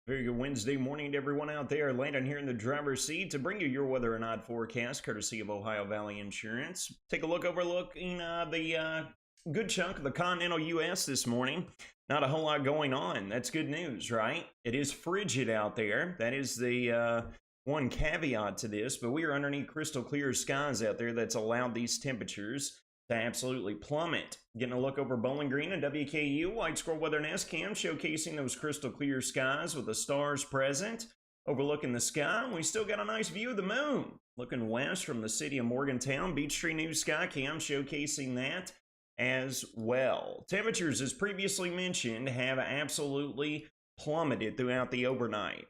Very good Wednesday morning to everyone out there. Landon here in the driver's seat to bring you your weather and odd forecast, courtesy of Ohio Valley Insurance. Take a look overlooking the good chunk of the continental U.S. this morning. Not a whole lot going on. That's good news, right? It is frigid out there. That is the one caveat to this, but we are underneath crystal clear skies out there that's allowed these temperatures to absolutely plummet. Getting a look over Bowling Green and WKU, White Squirrel Weather and S-Cam showcasing those crystal clear skies with the stars present. Overlooking the sky, we still got a nice view of the moon. Looking west from the city of Morgantown, Beechtree News Sky Cam showcasing that as well. Temperatures, as previously mentioned, have absolutely plummeted throughout the overnight.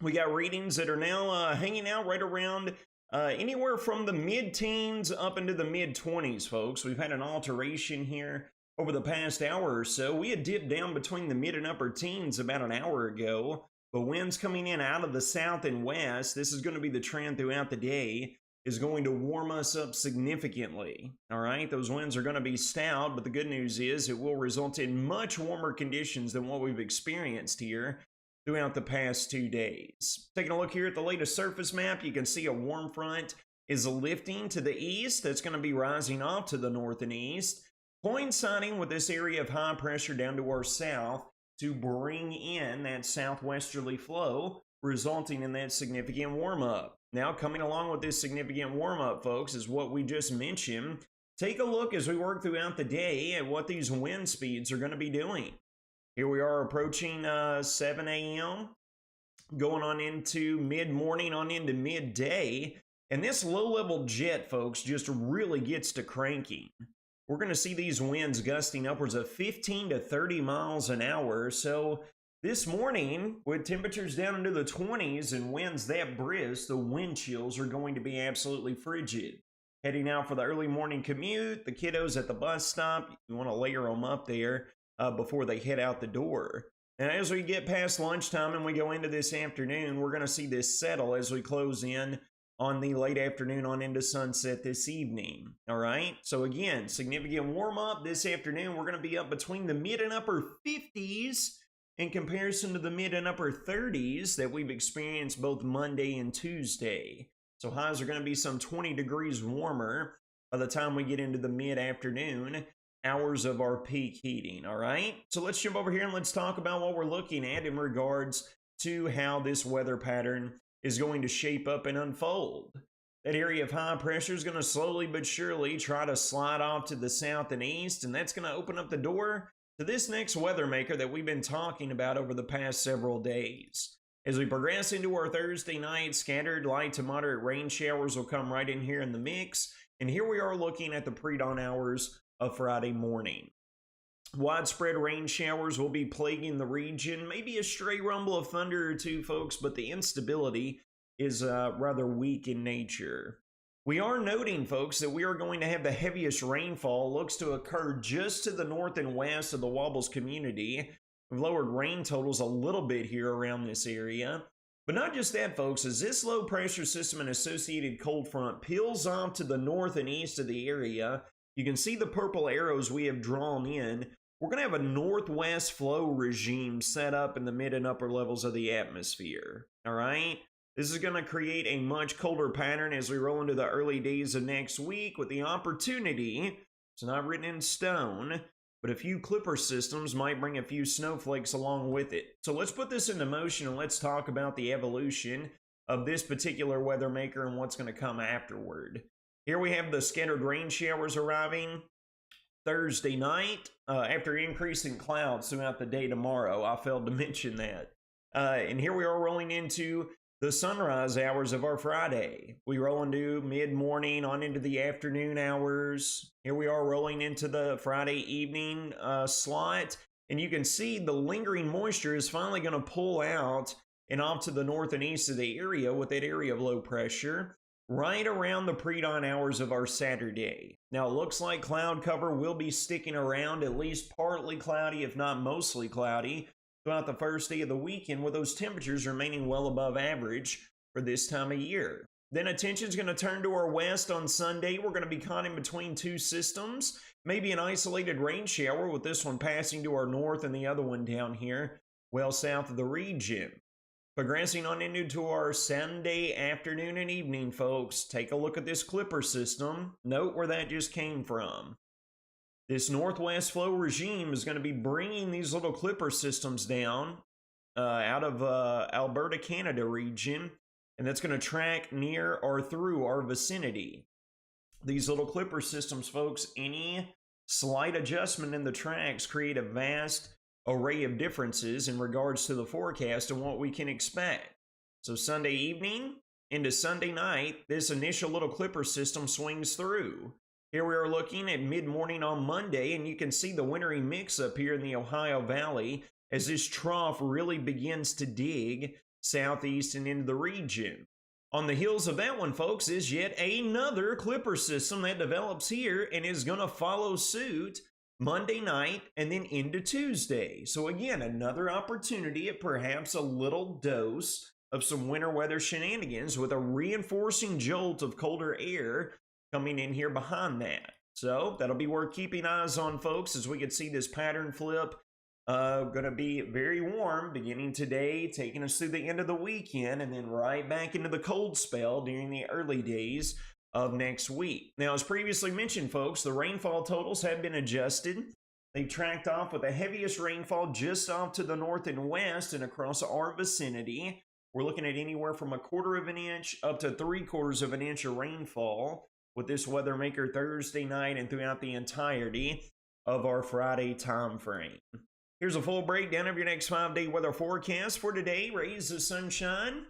We got readings that are now hanging out right around anywhere from the mid-teens up into the mid-20s, folks. We've had an alteration here over the past hour or so. We had dipped down between the mid and upper teens about an hour ago, but winds coming in out of the south and west, this is going to be the trend throughout the day, is going to warm us up significantly. All right, those winds are going to be stout, but the good news is it will result in much warmer conditions than what we've experienced here throughout the past 2 days. Taking a look here at the latest surface map, you can see a warm front is lifting to the east. That's going to be rising off to the north and east, coinciding with this area of high pressure down to our south to bring in that southwesterly flow, resulting in that significant warm-up. Now, coming along with this significant warm-up, folks, is what we just mentioned. Take a look as we work throughout the day at what these wind speeds are going to be doing. Here we are approaching 7 a.m., going on into mid-morning, on into midday. And this low-level jet, folks, just really gets to cranking. We're going to see these winds gusting upwards of 15 to 30 miles an hour. So this morning, with temperatures down into the 20s and winds that brisk, the wind chills are going to be absolutely frigid. Heading out for the early morning commute, the kiddos at the bus stop, you want to layer them up there before they head out the door. And as we get past lunchtime and we go into this afternoon, we're going to see this settle as we close in on the late afternoon on into sunset this evening. All right. So again, significant warm up this afternoon. We're going to be up between the mid and upper 50s in comparison to the mid and upper 30s that we've experienced both Monday and Tuesday. So highs are going to be some 20 degrees warmer by the time we get into the mid afternoon hours of our peak heating. All right, so let's jump over here and let's talk about what we're looking at in regards to how this weather pattern is going to shape up and unfold. That area of high pressure is going to slowly but surely try to slide off to the south and east, and that's going to open up the door to this next weather maker that we've been talking about over the past several days. As we progress into our Thursday night, scattered light to moderate rain showers will come right in here in the mix, and here we are looking at the pre-dawn hours of Friday morning. Widespread rain showers will be plaguing the region, maybe a stray rumble of thunder or two, folks, but the instability is rather weak in nature. We are noting, folks, that we are going to have the heaviest rainfall looks to occur just to the north and west of the Wobbles community. We've lowered rain totals a little bit here around this area. But not just that, folks, as this low pressure system and associated cold front peels off to the north and east of the area, you can see the purple arrows we have drawn in. We're going to have a northwest flow regime set up in the mid and upper levels of the atmosphere. All right? This is going to create a much colder pattern as we roll into the early days of next week with the opportunity, it's not written in stone, but a few clipper systems might bring a few snowflakes along with it. So let's put this into motion and let's talk about the evolution of this particular weather maker and what's going to come afterward. Here we have the scattered rain showers arriving Thursday night after increasing clouds throughout the day tomorrow. I failed to mention that. And here we are rolling into the sunrise hours of our Friday. We roll into mid-morning on into the afternoon hours. Here we are rolling into the Friday evening slot. And you can see the lingering moisture is finally going to pull out and off to the north and east of the area with that area of low pressure right around the pre-dawn hours of our Saturday. Now, it looks like cloud cover will be sticking around, at least partly cloudy, if not mostly cloudy, throughout the first day of the weekend, with those temperatures remaining well above average for this time of year. Then attention's going to turn to our west on Sunday. We're going to be caught in between two systems, maybe an isolated rain shower with this one passing to our north and the other one down here well south of the region. Progressing on into our Sunday afternoon and evening, folks, take a look at this clipper system. Note where that just came from. This northwest flow regime is going to be bringing these little clipper systems down out of Alberta, Canada region, and that's going to track near or through our vicinity. These little clipper systems, folks, any slight adjustment in the tracks create a vast array of differences in regards to the forecast and what we can expect. So Sunday evening into Sunday night, this initial little clipper system swings through. Here we are looking at mid-morning on Monday, and you can see the wintry mix up here in the Ohio Valley as this trough really begins to dig southeast and into the region. On the heels of that one, folks, is yet another clipper system that develops here and is going to follow suit Monday night and then into Tuesday. So again, another opportunity at perhaps a little dose of some winter weather shenanigans with a reinforcing jolt of colder air coming in here behind that. So that'll be worth keeping eyes on, folks, as we can see this pattern flip. Going to be very warm beginning today, taking us through the end of the weekend, and then right back into the cold spell during the early days of next week. Now, as previously mentioned, folks, the rainfall totals have been adjusted. They've tracked off with the heaviest rainfall just off to the north and west and across our vicinity. We're looking at anywhere from 1/4 of an inch up to 3/4 of an inch of rainfall with this weather maker Thursday night and throughout the entirety of our Friday time frame. Here's a full breakdown of your next 5-day weather forecast for today. Rays of sunshine.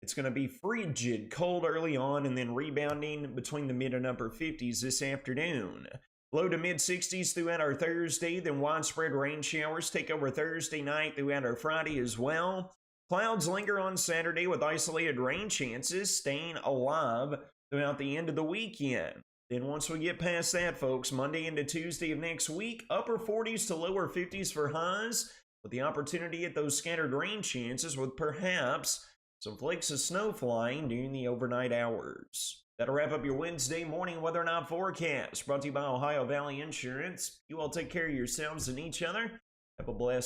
It's going to be frigid, cold early on, and then rebounding between the mid and upper 50s this afternoon. Low to mid 60s throughout our Thursday, then widespread rain showers take over Thursday night throughout our Friday as well. Clouds linger on Saturday with isolated rain chances staying alive throughout the end of the weekend. Then once we get past that, folks, Monday into Tuesday of next week, upper 40s to lower 50s for highs, with the opportunity at those scattered rain chances with perhaps some flakes of snow flying during the overnight hours. That'll wrap up your Wednesday morning weather and out forecast, brought to you by Ohio Valley Insurance. You all take care of yourselves and each other. Have a blessed